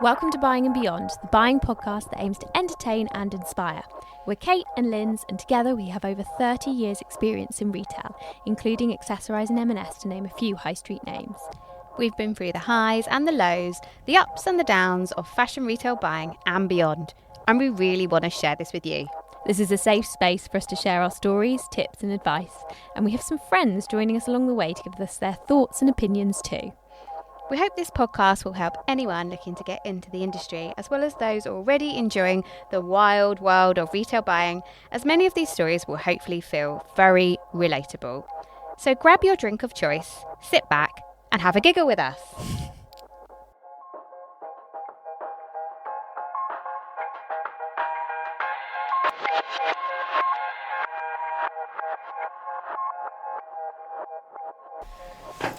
Welcome to Buying and Beyond, the buying podcast that aims to entertain and inspire. We're Kate and Linz, and together we have over 30 years' experience in retail, including Accessorise and M&S to name a few high street names. We've been through the highs and the lows, the ups and the downs of fashion retail buying and beyond, and we really want to share this with you. This is a safe space for us to share our stories, tips and advice, and we have some friends joining us along the way to give us their thoughts and opinions too. We hope this podcast will help anyone looking to get into the industry, as well as those already enjoying the wild world of retail buying, as many of these stories will hopefully feel very relatable. So grab your drink of choice, sit back and have a giggle with us.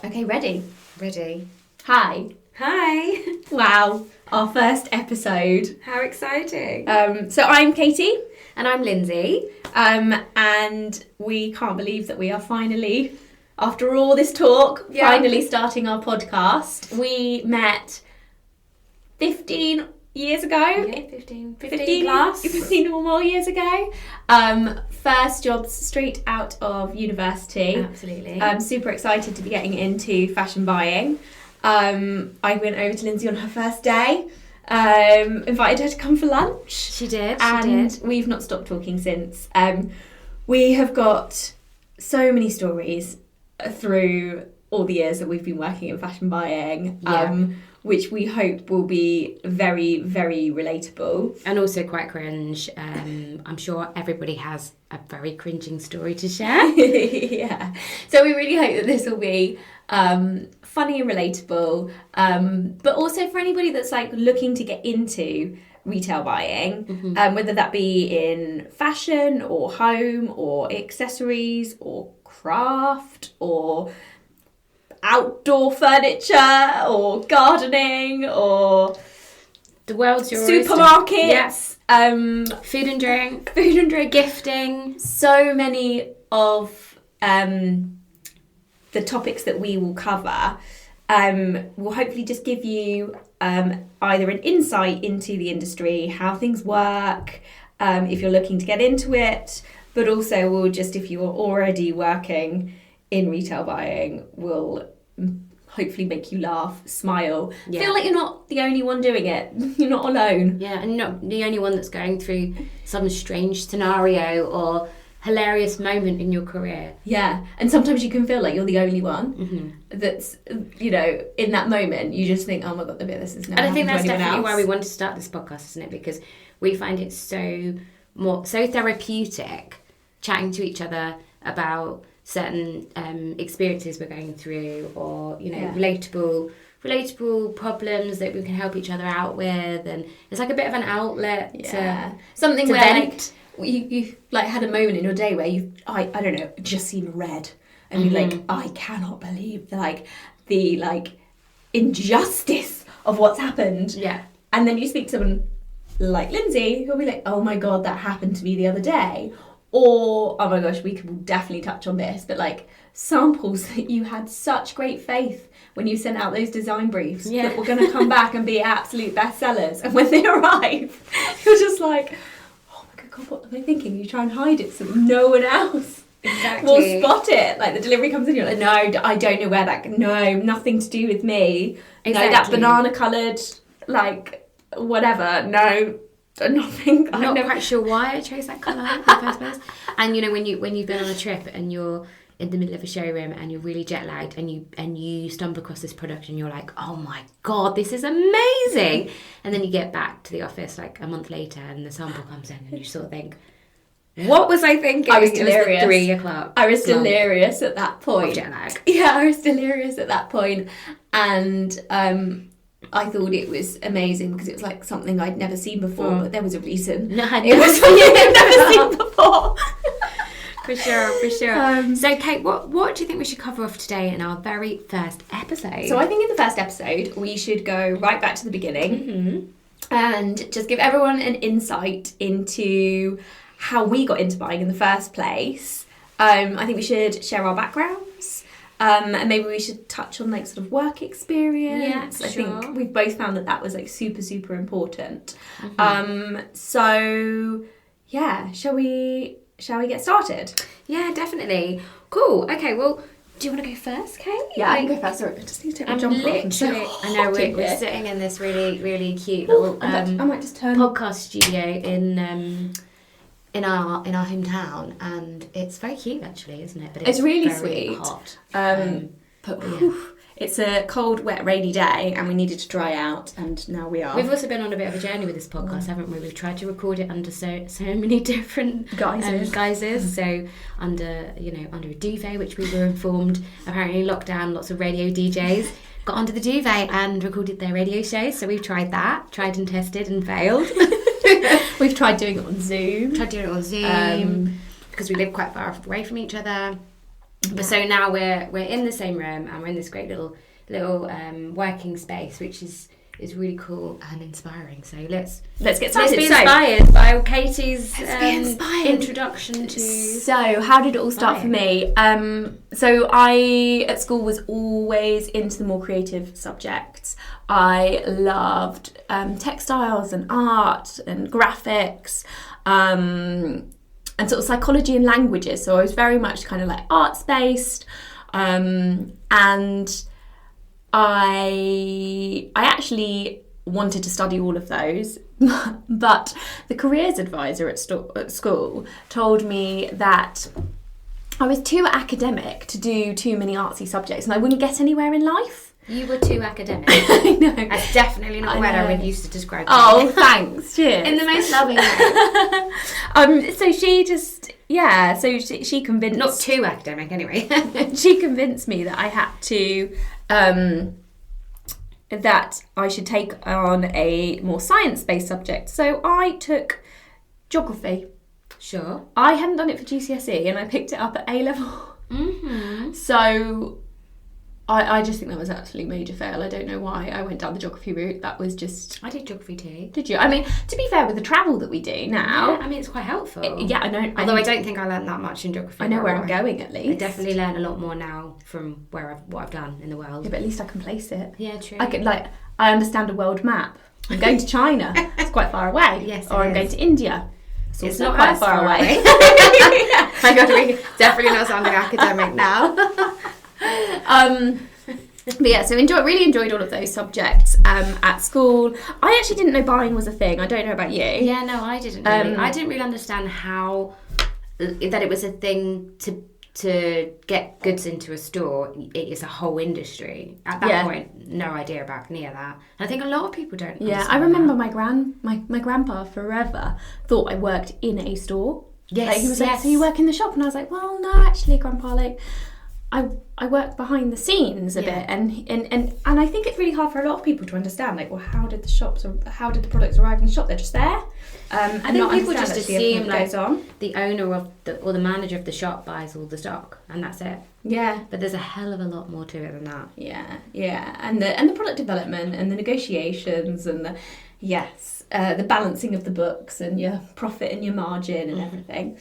Okay, ready? Ready. Hi. Hi. Wow, our first episode. How exciting. So I'm Katie, And I'm Lindsay. and we can't believe that we are finally, after all this talk, finally starting our podcast. We met 15 years ago. Yeah, 15 plus. 15 or more years ago. First jobs straight out of university. Absolutely. Super excited to be getting into fashion buying. I went over to Lindsay on her first day, invited her to come for lunch. She did. And we've not stopped talking since. We have got so many stories through all the years that we've been working in fashion buying, which we hope will be very, very relatable. And also quite cringe. I'm sure everybody has a very cringing story to share. Yeah. So we really hope that this will be funny and relatable, but also for anybody that's like looking to get into retail buying, whether that be in fashion or home or accessories or craft or outdoor furniture or gardening or The world's your supermarkets, food and drink, gifting. So many of the topics that we will cover will hopefully just give you either an insight into the industry, how things work, if you're looking to get into it, but also will just, if you're already working in retail buying, will hopefully make you laugh, smile, feel like you're not the only one doing it. You're not alone. Yeah, and not the only one that's going through some strange scenario or hilarious moment in your career. Yeah, and sometimes you can feel like you're the only one that's, you know, in that moment you just think, oh my god, this is never happened to anyone else. And I think that's definitely why we wanted to start this podcast, isn't it? Because we find it so therapeutic chatting to each other about certain experiences we're going through, or relatable problems that we can help each other out with, and it's like a bit of an outlet to something to where vent. like you like had a moment in your day where you've I don't know, just seen red and you're like, I cannot believe the injustice of what's happened. And then you speak to someone like Lindsay who'll be like, oh my god, that happened to me the other day. Or, oh my gosh, we could definitely touch on this, but like samples that you had such great faith when you sent out those design briefs that were going to come back and be absolute bestsellers. And when they arrive, you're just like, oh my god, what are they thinking? You try and hide it so that no one else will spot it. Like the delivery comes in, you're like, no, I don't know where that, no, nothing to do with me. Exactly. No, that banana coloured, like, whatever, no. Nothing. I'm not quite sure why I chose that colour in the first place. And you know, when you've been on a trip and you're in the middle of a showroom and you're really jet lagged and you stumble across this product and you're like, oh my god, this is amazing. And then you get back to the office like a month later and the sample comes in and you sort of think, what was I thinking? I was delirious. It was 3 o'clock. I was delirious at that point. Jet lag. Yeah, I was delirious at that point. And I thought it was amazing because it was like something I'd never seen before, but there was a reason. No, it was something I'd never seen before. For sure. So, Kate, what do you think we should cover off today in our very first episode? So I think in the first episode, we should go right back to the beginning and just give everyone an insight into how we got into buying in the first place. I think we should share our backgrounds. And maybe we should touch on like sort of work experience. Yeah, I think we've both found that was like super, super important. So yeah, shall we get started? Yeah, definitely. Cool. Okay, well, do you want to go first, Kate? Yeah, I can go first. Sorry, I just need to take my jumper off. I know we're sitting in this really, really cute little I might just turn podcast studio in our hometown, and it's very cute actually, isn't it? But it's really very sweet. Hot. But it's a cold, wet, rainy day, and we needed to dry out, and now we are. We've also been on a bit of a journey with this podcast, haven't we? We've tried to record it under so many different guises. So under a duvet, which we were informed apparently lockdown, lots of radio DJs got under the duvet and recorded their radio shows. So we've tried and tested and failed. We've tried doing it on Zoom. Because we live quite far away from each other. But so now we're in the same room, and we're in this great little working space, which is really cool and inspiring. So let's get started. Let's be inspired by Katie's introduction to. So how did it all start for me? So I at school was always into the more creative subjects. I loved textiles and art and graphics. And sort of psychology and languages, so I was very much kind of like arts based, and I actually wanted to study all of those, but the careers advisor at school told me that I was too academic to do too many artsy subjects, and I wouldn't get anywhere in life. You were too academic. I know. That's definitely not what I would use to describe you. Oh, thanks. Cheers. In the most loving way. So she just, so she convinced... Not too academic, anyway. She convinced me that I had to... that I should take on a more science-based subject. So I took geography. Sure. I hadn't done it for GCSE, and I picked it up at A-level. Mm-hmm. So... I just think that was actually a major fail. I don't know why I went down the geography route. That was just... I did geography too. Did you? I mean, to be fair, with the travel that we do now... Yeah, I mean, it's quite helpful. I know. Although I don't think I learned that much in geography. I know where I'm going, at least. I definitely learn a lot more now from what I've done in the world. Yeah, but at least I can place it. Yeah, true. I understand a world map. I'm going to China. It's quite far away. Yes, or I'm going to India. It's not quite far away. My God, we're definitely not sounding academic now. But yeah, so really enjoyed all of those subjects at school. I actually didn't know buying was a thing. I don't know about you. Yeah, no, I didn't really. I didn't really understand how that it was a thing to get goods into a store. It is a whole industry. At that point, no idea about any of that. And I think a lot of people don't. Yeah, I remember my grandpa forever thought I worked in a store. Yes, like, he was like, so you work in the shop? And I was like, well, no, actually, Grandpa, like, I work behind the scenes a bit, and I think it's really hard for a lot of people to understand, like, well, how did the products arrive in the shop? They're just there. I think people just assume like the owner of or the manager of the shop buys all the stock, and that's it. Yeah, but there's a hell of a lot more to it than that. Yeah, and the product development and the negotiations and the balancing of the books and your profit and your margin and everything.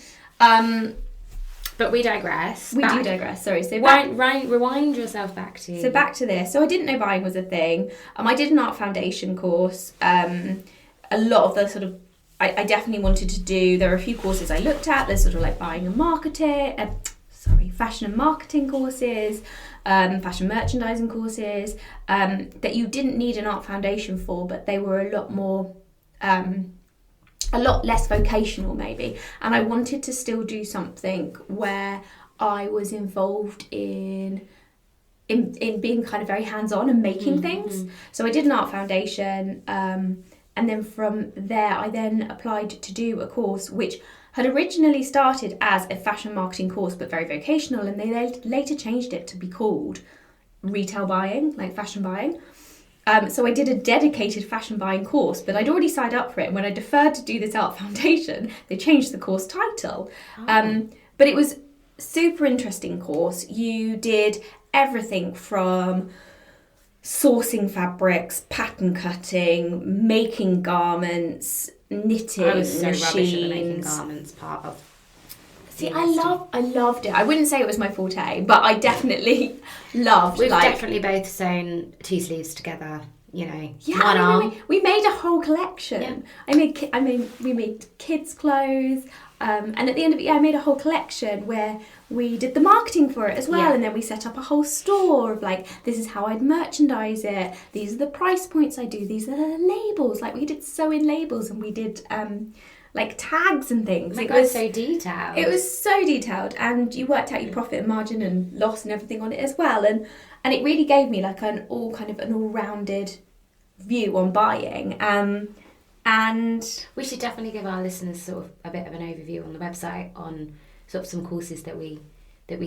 But we digress. We do digress, sorry. So rewind yourself back to... So back to this. So I didn't know buying was a thing. I did an art foundation course. A lot of the sort of... I definitely wanted to do... There are a few courses I looked at. There's sort of like buying and marketing... fashion and marketing courses, fashion merchandising courses, that you didn't need an art foundation for, but they were a lot more... a lot less vocational maybe, and I wanted to still do something where I was involved in being kind of very hands-on and making things. So I did an art foundation, and then from there I then applied to do a course which had originally started as a fashion marketing course but very vocational, and they later changed it to be called retail buying, like fashion buying. So I did a dedicated fashion buying course, but I'd already signed up for it. And when I deferred to do this art foundation, they changed the course title. But it was super interesting course. You did everything from sourcing fabrics, pattern cutting, making garments, knitting, I was so machines. rubbish at the making garments part of See, I loved it. I wouldn't say it was my forte, but I definitely loved. We've definitely both sewn 2 sleeves together. You know, yeah, one arm. We made a whole collection. Yeah. We made kids' clothes, and at the end of it, I made a whole collection where we did the marketing for it as well, and then we set up a whole store of like, this is how I'd merchandise it. These are the price points I do. These are the labels. Like we did sew in labels, and we did like tags and things. It was so detailed. It was so detailed, and you worked out your profit and margin and loss and everything on it as well, and it really gave me like an all-rounded view on buying. And we should definitely give our listeners sort of a bit of an overview on the website on sort of some courses that we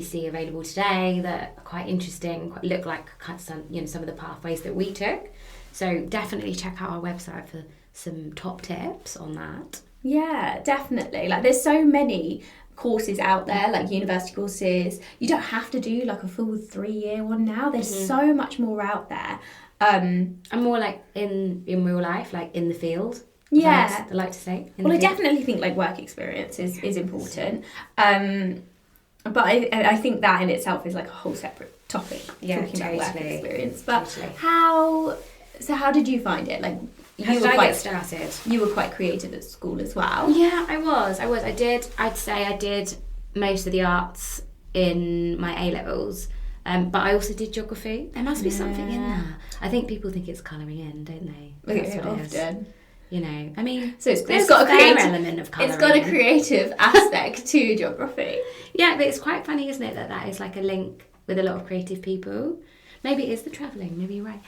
see available today that are quite interesting, look like some of the pathways that we took. So definitely check out our website for some top tips on that. Yeah, definitely. Like there's so many courses out there, like university courses. You don't have to do like a full 3-year one now. There's so much more out there. And more like in real life, like in the field. Yeah. I like to say. Well, I definitely think like work experience is important. But I think that in itself is like a whole separate topic, talking about work experience. But how did you find it? Like get started? You were quite creative at school as well. Yeah, I was. I'd say I did most of the arts in my A-levels. But I also did geography. There must be something in there. I think people think it's colouring in, don't they? That's what it is. You know, I mean, so it's got a creative element of colouring. It's got a creative aspect to geography. Yeah, but it's quite funny, isn't it, that is like a link with a lot of creative people. Maybe it is the travelling. Maybe you're right.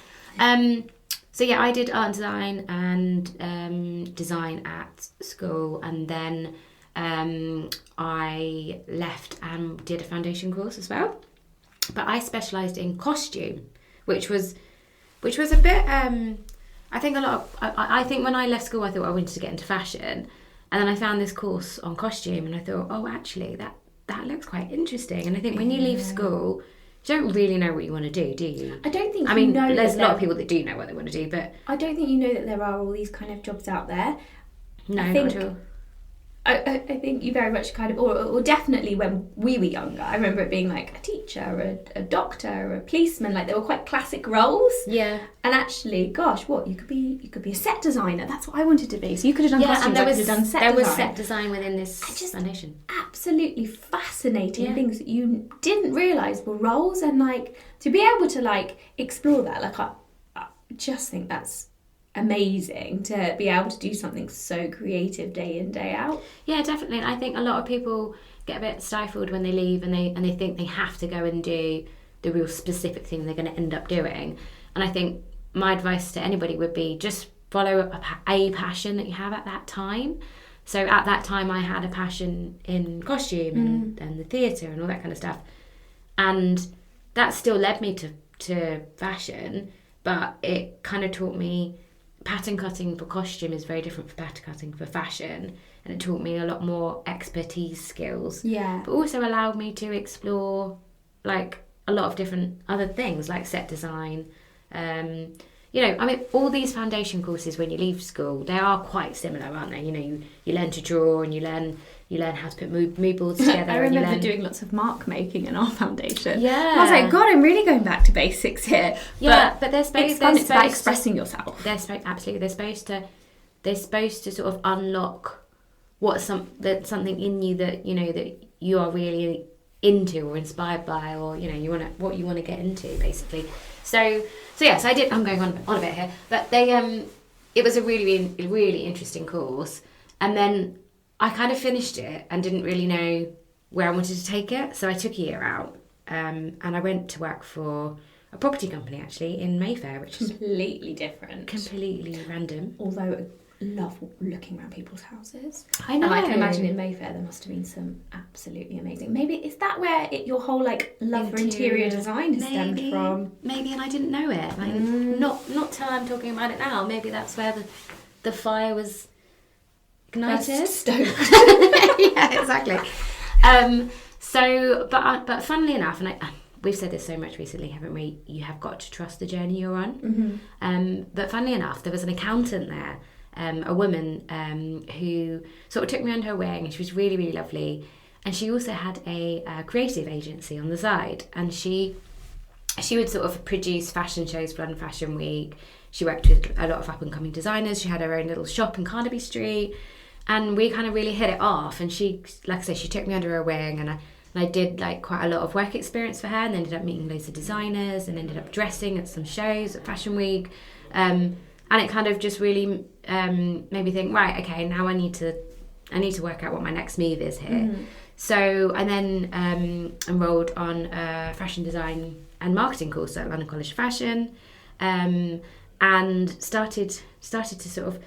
So yeah, I did art and design and design at school, and then I left and did a foundation course as well. But I specialised in costume, which was a bit. I think I think when I left school, I thought I wanted to get into fashion, and then I found this course on costume, and I thought, oh, actually, that looks quite interesting. And I think when you leave school, you don't really know what you want to do you? I don't think. There's a lot of people that do know what they want to do, but I don't think you know that there are all these kind of jobs out there. No, not at all. I think you very much kind of, or definitely when we were younger, I remember it being like a teacher, a doctor, a policeman, like they were quite classic roles. Yeah. And actually, gosh, you could be a set designer. That's what I wanted to be. So you could have done costumes, I could have done set design. There was set design within this foundation. Absolutely fascinating things that you didn't realise were roles, and like to be able to like explore that, like I just think that's amazing to be able to do something so creative day in, day out. Yeah, definitely. And I think a lot of people get a bit stifled when they leave and they think they have to go and do the real specific thing they're going to end up doing. And I think my advice to anybody would be just follow a passion that you have at that time. So at that time I had a passion in costume and the theatre and all that kind of stuff. And that still led me to fashion, but it kind of taught me pattern cutting for costume is very different from pattern cutting for fashion, and it taught me a lot more expertise skills. Yeah. But also allowed me to explore like a lot of different other things like set design. All these foundation courses when you leave school, they are quite similar, aren't they? You know, you learn to draw and you learn how to put mood boards together. I remember doing lots of mark making in our foundation. Yeah. I was like, God, I'm really going back to basics here. Yeah, but they're supposed it's about expressing yourself. Absolutely. They're supposed to sort of unlock something in you that you are really into or inspired by, or what you want to get into, basically. So yes, I did. I'm going on a bit here, but it was a really, really interesting course, and then I kind of finished it and didn't really know where I wanted to take it, so I took a year out, and I went to work for a property company actually in Mayfair, which is completely different, completely random. Although I love looking around people's houses. I know. And I can imagine in Mayfair there must have been some absolutely amazing. Maybe is that where your whole like love for interior design has stemmed from? Maybe, and I didn't know it. Like, not till I'm talking about it now. Maybe that's where the fire was ignited. Stoked. Yeah, exactly. But funnily enough, and we've said this so much recently, haven't we? You have got to trust the journey you're on. Mm-hmm. But funnily enough, there was an accountant there, a woman who sort of took me under her wing, and she was really, really lovely. And she also had a creative agency on the side, and she would sort of produce fashion shows for London Fashion Week. She worked with a lot of up-and-coming designers. She had her own little shop in Carnaby Street, and we kind of really hit it off. And she, like I say, she took me under her wing, and I did like quite a lot of work experience for her, and ended up meeting loads of designers, and ended up dressing at some shows at Fashion Week. And it kind of just really made me think, right, okay, now I need to work out what my next move is here. Mm-hmm. So I then enrolled on a fashion design and marketing course at London College of Fashion, and started to sort of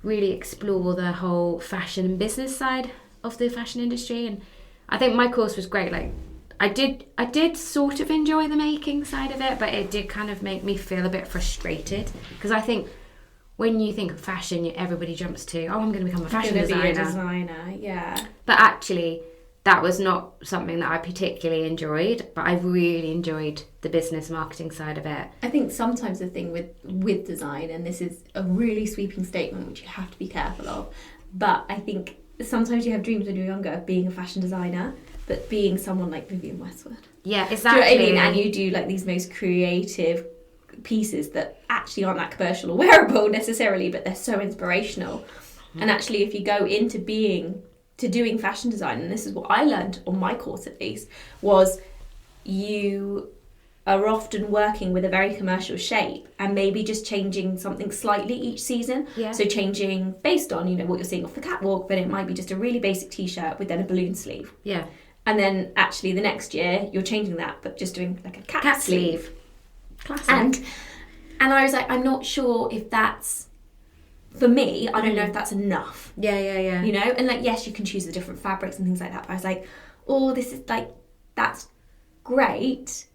really explore the whole fashion and business side of the fashion industry. And I think my course was great. Like I did sort of enjoy the making side of it, but it did kind of make me feel a bit frustrated, because I think when you think of fashion, everybody jumps to, oh, I'm going to become a fashion designer. Be a designer, yeah. But actually, that was not something that I particularly enjoyed, but I really enjoyed the business marketing side of it. I think sometimes the thing with design, and this is a really sweeping statement which you have to be careful of, but I think sometimes you have dreams when you're younger of being a fashion designer, but being someone like Vivienne Westwood. Yeah, exactly. Do you know what I mean? And you do like these most creative pieces that actually aren't that commercial or wearable necessarily, but they're so inspirational. Mm-hmm. And actually, if you go into doing fashion design, and this is what I learned on my course at least, was you are often working with a very commercial shape and maybe just changing something slightly each season. Yeah. So changing based on, what you're seeing off the catwalk, but it might be just a really basic t-shirt with then a balloon sleeve. Yeah. And then actually the next year you're changing that, but just doing like a cat sleeve. Classic. And I was like, I'm not sure if that's, for me, I don't know if that's enough. Yeah. And like, yes, you can choose the different fabrics and things like that, but I was like, oh, this is like, that's great.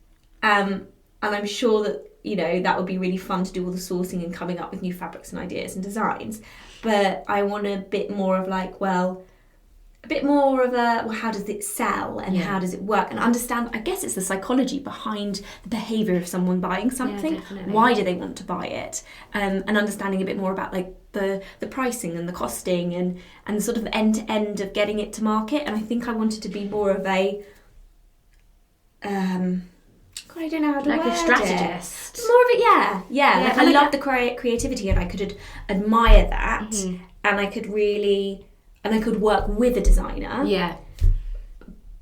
And I'm sure that, that would be really fun to do all the sourcing and coming up with new fabrics and ideas and designs. But I want a bit more of like, how does it sell and how does it work, and understand, I guess it's the psychology behind the behaviour of someone buying something. Why do they want to buy it? And understanding a bit more about like the pricing and the costing and sort of the end to end of getting it to market. And I think I wanted to be more of a I don't know how to like word a strategist. More of it, yeah. Like I love the creativity, and I could admire that, and I could really. And I could work with a designer. Yeah.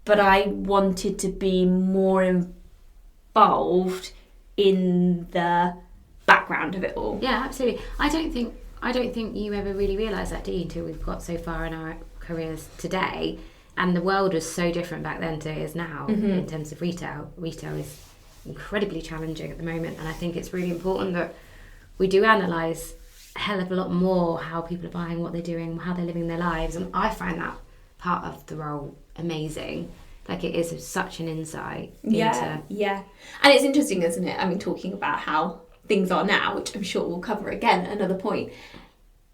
But I wanted to be more involved in the background of it all. Yeah, absolutely. I don't think you ever really realise that, do you, until we've got so far in our careers today. And the world was so different back then to it is now in terms of retail. Retail is incredibly challenging at the moment, and I think it's really important that we do analyse a hell of a lot more how people are buying, what they're doing, how they're living their lives. And I find that part of the role amazing. Like, it is such an insight into... Yeah. And it's interesting, isn't it? I mean, talking about how things are now, which I'm sure we'll cover again at another point,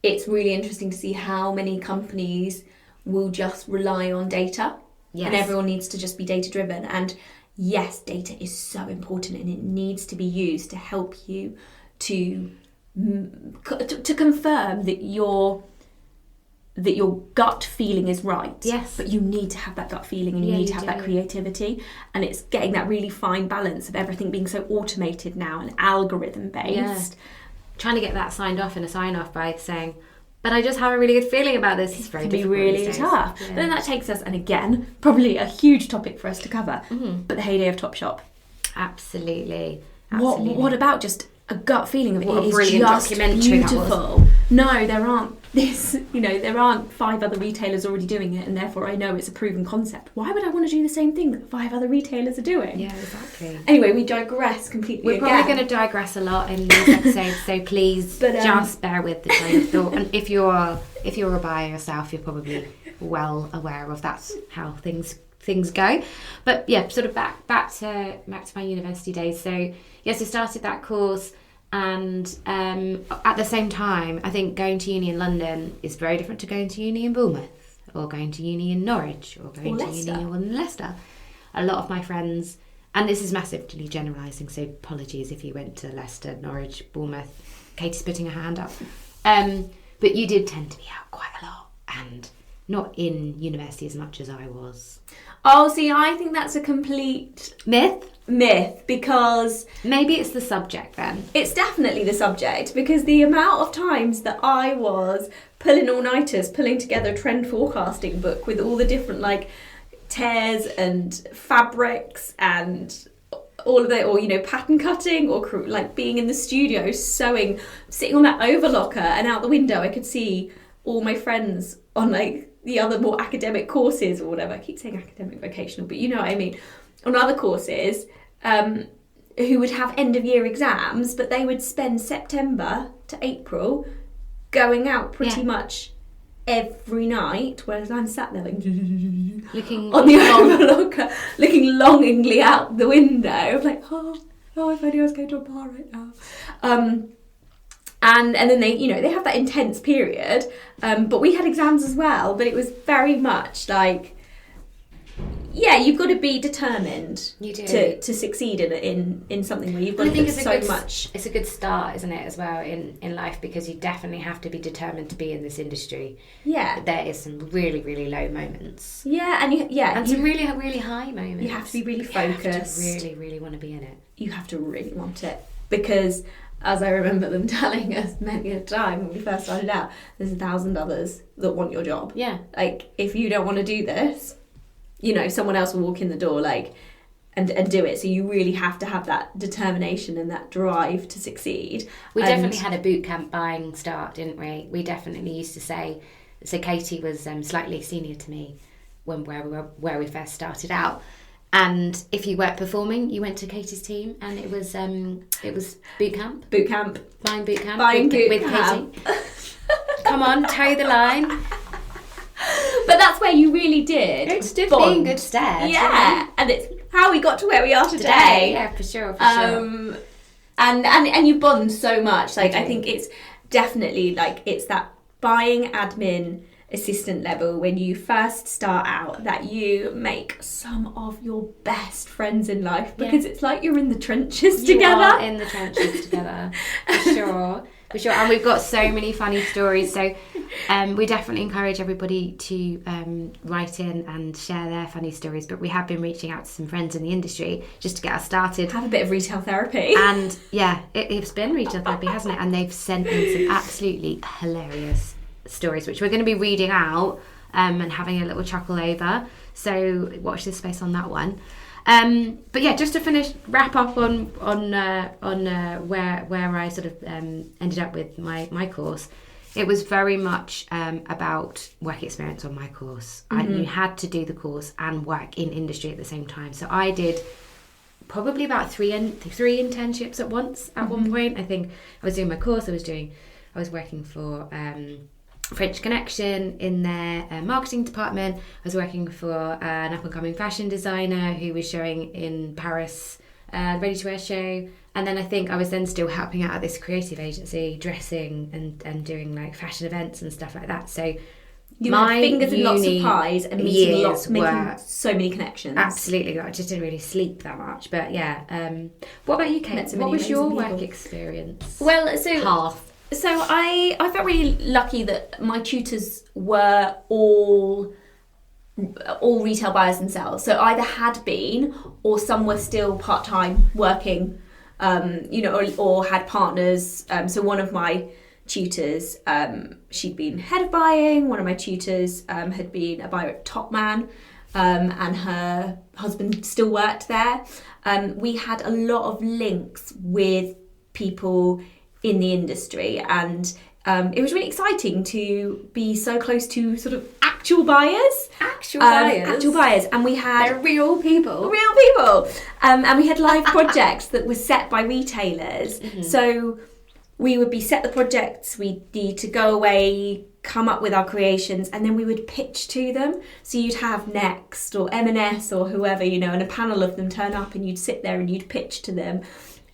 it's really interesting to see how many companies will just rely on data. Yes. And everyone needs to just be data driven. And yes, data is so important, and it needs to be used to help you to confirm that your gut feeling is right. Yes. But you need to have that gut feeling, and you need to have that creativity, and it's getting that really fine balance of everything being so automated now and algorithm based. Trying to get that signed off in a sign off by saying, but I just have a really good feeling about this. It's very difficult. It can be really tough. Yeah. But then that takes us, and again, probably a huge topic for us to cover, but the heyday of Topshop. Absolutely. What about just a gut feeling of what it is just beautiful? No, there aren't there aren't 5 other retailers already doing it, and therefore I know it's a proven concept. Why would I want to do the same thing that 5 other retailers are doing? Yeah, exactly. Anyway, we digress completely. We're probably going to digress a lot in these episodes, so please just bear with the train of thought. And if you're a buyer yourself, you're probably well aware of that's how things go. But yeah, sort of back to my university days. So yes, I started that course, and at the same time, I think going to uni in London is very different to going to uni in Bournemouth, or going to uni in Norwich, or going to uni in Leicester. A lot of my friends, and this is massively generalising, so apologies if you went to Leicester, Norwich, Bournemouth. Katie's putting her hand up. But you did tend to be out quite a lot, and not in university as much as I was. Oh, see, I think that's a complete myth, because maybe it's the subject then. It's definitely the subject, because the amount of times that I was pulling all-nighters, pulling together a trend forecasting book with all the different like tears and fabrics and all of that, or pattern cutting, or like being in the studio sewing, sitting on that overlocker, and out the window I could see all my friends on like the other more academic courses or whatever. I keep saying academic vocational, but you know what I mean. On other courses, who would have end of year exams, but they would spend September to April going out pretty much every night, whereas I'm sat there like looking on the overlocker, looking longingly out the window, like oh, if only I was going to a bar right now. And then they have that intense period, but we had exams as well, but it was very much like, you've got to be determined to succeed in something where you've got to put so much. It's a good start, isn't it, as well in life, because you definitely have to be determined to be in this industry. Yeah, there is some really, really low moments. Yeah, and some really, really high moments. You have to be really focused. You have to really, really want to be in it. You have to really want it, because as I remember them telling us many a time when we first started out, there's 1,000 others that want your job. Yeah, like if you don't want to do this, someone else will walk in the door and do it. So you really have to have that determination and that drive to succeed. We definitely had a boot camp buying start, didn't we? We definitely used to say, so Katie was slightly senior to me where we first started out. And if you weren't performing, you went to Katie's team, and it was boot camp. Buying boot camp. With Katie. Come on, toe the line. But that's where you really did. It stood me in good stead. Yeah, and it's how we got to where we are today. Yeah, for sure. And you bond so much. Like I think it's definitely like it's that buying admin assistant level when you first start out that you make some of your best friends in life, because it's like you're in the trenches together. You are in the trenches together, for sure. And we've got so many funny stories, so we definitely encourage everybody to write in and share their funny stories, but we have been reaching out to some friends in the industry just to get us started. Have a bit of retail therapy. And it's been retail therapy, hasn't it? And they've sent in some absolutely hilarious stories, which we're going to be reading out and having a little chuckle over, so watch this space on that one. But just to wrap up on where I sort of ended up with my course, it was very much about work experience on my course. You had to do the course and work in industry at the same time. So I did probably about three internships at once. At one point, I think I was doing my course. I was working for French Connection in their marketing department. I was working for an up-and-coming fashion designer who was showing in Paris, ready-to-wear show. And then I think I was then still helping out at this creative agency, dressing and doing like fashion events and stuff like that. So you had fingers in lots of pies and making so many connections. Absolutely, I just didn't really sleep that much. But what about you, Kate? What was your work experience? Well, So I felt really lucky that my tutors were all retail buyers themselves. So either had been, or some were still part-time working, or had partners. So one of my tutors, she'd been head of buying. One of my tutors had been a buyer at Topman, and her husband still worked there. We had a lot of links with people in the industry, and it was really exciting to be so close to sort of actual buyers, and we had they're real people, and we had live projects that were set by retailers. So we would be set the projects, we'd need to go away, come up with our creations, and then we would pitch to them. So you'd have Next or M&S or whoever, and a panel of them turn up, and you'd sit there and you'd pitch to them.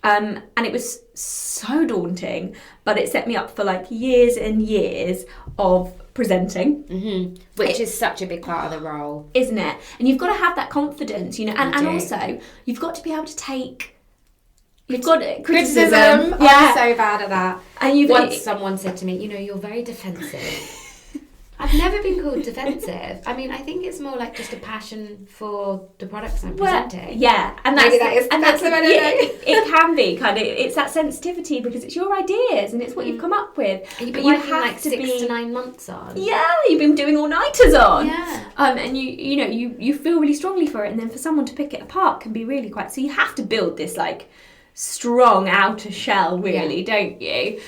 And it was so daunting, but it set me up for like years and years of presenting. Which is such a big part of the role. Isn't it? And you've got to have that confidence, and also you've got to be able to take... You've got criticism. I'm so bad at that. And Once someone said to me, you're very defensive. I've never been called defensive. I mean, I think it's more like just a passion for the products I'm presenting. Yeah, and that's the way it can be kind of, it's that sensitivity because it's your ideas and it's what you've come up with. And you've been working like 6 to 9 months on. Yeah, you've been doing all-nighters on. Yeah. And you feel really strongly for it, and then for someone to pick it apart can be really quite. So you have to build this like strong outer shell, really, don't you?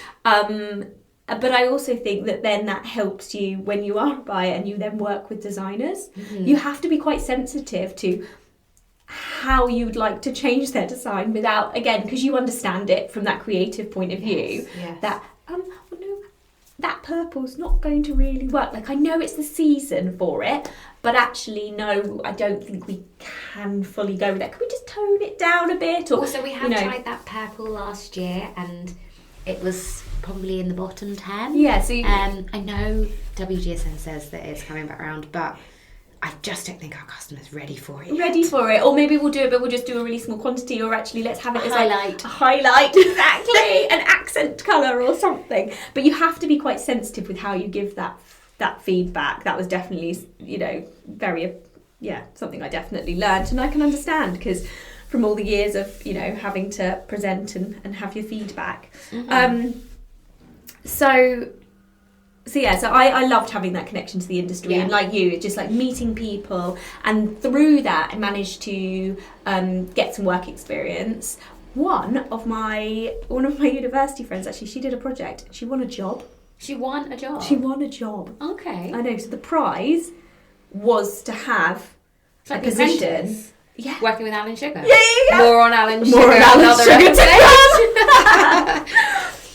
But I also think that then that helps you when you are a buyer and you then work with designers. You have to be quite sensitive to how you'd like to change their design without, again, because you understand it from that creative point of view, that, that purple's not going to really work. Like, I know it's the season for it, but actually, no, I don't think we can fully go with that. Can we just tone it down a bit? Or, also, we have tried that purple last year and it was probably in the bottom 10. Yeah, so I know WGSN says that it's coming back around, but I just don't think our customers are ready for it yet. Or maybe we'll do it, but we'll just do a really small quantity, or actually let's have it as highlight. A highlight, exactly, an accent colour or something. But you have to be quite sensitive with how you give that feedback. That was definitely, very, something I definitely learned, and I can understand because from all the years of, having to present and have your feedback. So I loved having that connection to the industry, and like you, it's just like meeting people, and through that I managed to get some work experience. One of my university friends, actually, she did a project. She won a job. She won a job? She won a job. Okay. I know, so the prize was to have like a position. Yeah. Working with Alan Sugar. Yeah. More on Alan Sugar. More on Alan Sugar today.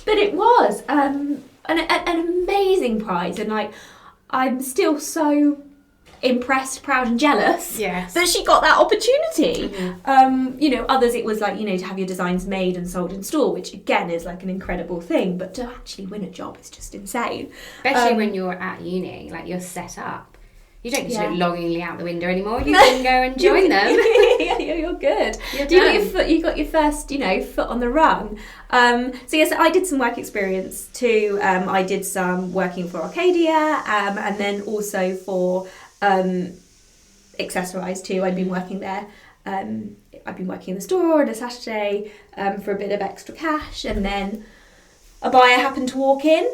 But it was an amazing prize, and like I'm still so impressed, proud and jealous that she got that opportunity. Others it was like, to have your designs made and sold in store, which again is like an incredible thing, but to actually win a job is just insane. Especially when you're at uni, like you're set up. You don't just look longingly out the window anymore. You can go and join them. You're good. You got your first, foot on the rung. So yes, I did some work experience too. I did some working for Arcadia, and then also for Accessorize too. I'd been working there. I'd been working in the store on a Saturday for a bit of extra cash, and then a buyer happened to walk in.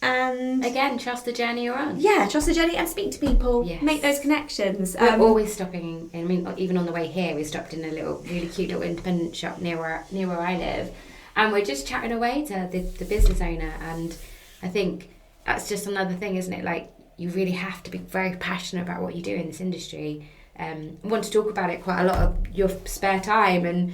And again, trust the journey you're on. Yeah, trust the journey and speak to people. Yes. Make those connections. We're always stopping. I mean, even on the way here, we stopped in a really cute little independent shop near where I live, and we're just chatting away to the business owner. And I think that's just another thing, isn't it? Like, you really have to be very passionate about what you do in this industry. Want to talk about it quite a lot of your spare time, and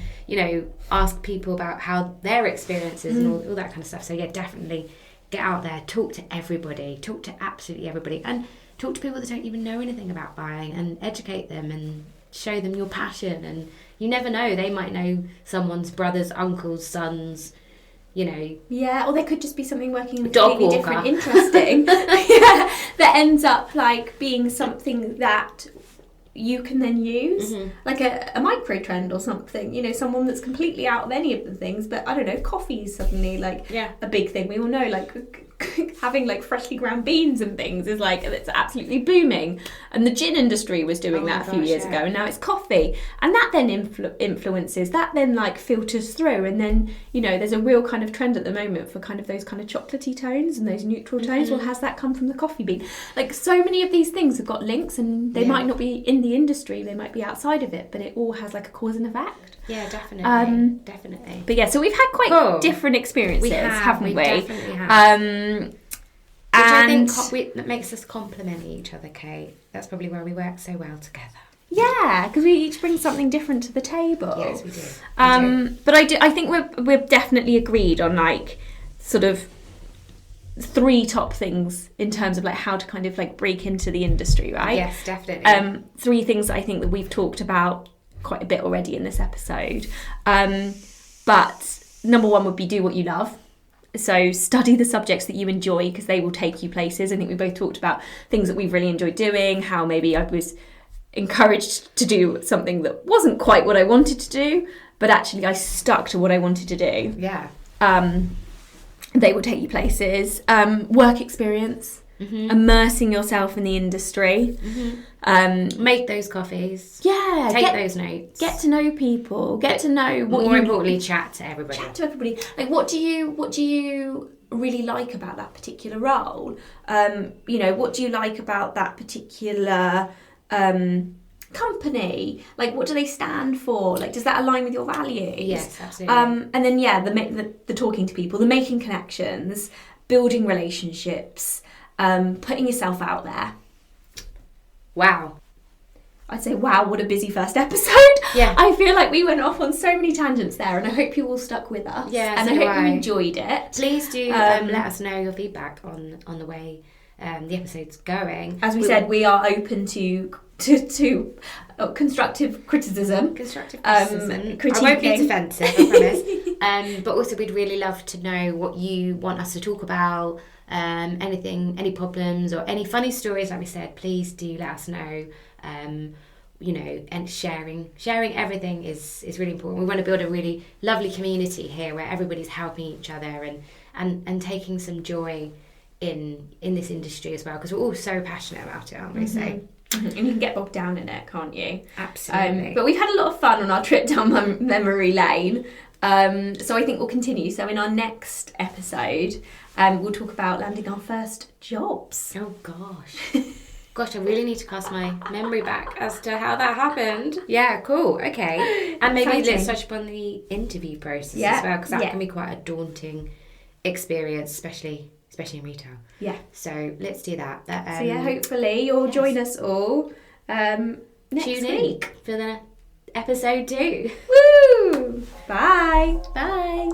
ask people about how their experiences and all that kind of stuff. So yeah, definitely. Get out there, talk to everybody, talk to absolutely everybody, and talk to people that don't even know anything about buying, and educate them and show them your passion. And you never know, they might know someone's brother's, uncle's, son's, Yeah, or there could just be something working in a dog completely different, interesting. That ends up like being something that you can then use, like a micro trend or something, someone that's completely out of any of the things, but I don't know, coffee is suddenly like a big thing. We all know like having like freshly ground beans and things is like, it's absolutely booming, and the gin industry was doing that a few years ago, and now it's coffee, and that then influences, that then like filters through, and then there's a real kind of trend at the moment for kind of those kind of chocolatey tones and those neutral tones. Well, has that come from the coffee bean? Like, so many of these things have got links, and they might not be in the industry, they might be outside of it, but it all has like a cause and effect. Yeah, definitely. Definitely. But yeah, so we've had quite different experiences, haven't we? Definitely have. And I think that makes us complement each other, Kate. That's probably why we work so well together. Yeah, because we each bring something different to the table. Yes, we do. But I think we're definitely agreed on like sort of 3 top things in terms of like how to kind of like break into the industry, right? Yes, definitely. 3 things that I think that we've talked about quite a bit already in this episode. But number 1 would be do what you love. So study the subjects that you enjoy, because they will take you places. I think we both talked about things that we've really enjoyed doing, how maybe I was encouraged to do something that wasn't quite what I wanted to do, but actually I stuck to what I wanted to do. Yeah. They will take you places. Work experience. immersing yourself in the industry. Make those coffees. Yeah. Take those notes. Get to know people. Get to know what more importantly, chat to everybody. Like, what do you really like about that particular role? What do you like about that particular company? Like, what do they stand for? Like, does that align with your values? Yes, absolutely. And then the talking to people, the making connections, building relationships, putting yourself out there. Wow. I'd say, wow, what a busy first episode. Yeah. I feel like we went off on so many tangents there, and I hope you all stuck with us. Yeah, and so I hope you enjoyed it. Please do let us know your feedback on the way the episode's going. As we said, we are open to constructive criticism. I won't be defensive, I promise. But also, we'd really love to know what you want us to talk about. Anything, any problems or any funny stories, like we said, please do let us know. And sharing everything is really important. We want to build a really lovely community here where everybody's helping each other and taking some joy in this industry as well, because we're all so passionate about it, aren't we? So and you can get bogged down in it, can't you? Absolutely. But we've had a lot of fun on our trip down memory lane. So I think we'll continue. So in our next episode, we'll talk about landing our first jobs. Oh gosh, I really need to cast my memory back as to how that happened. Yeah, cool. Okay. And maybe let's touch upon the interview process as well, because that can be quite a daunting experience, especially in retail. Yeah. So let's do that. Hopefully you'll join us all next week for the episode 2. Woo! Bye. Bye.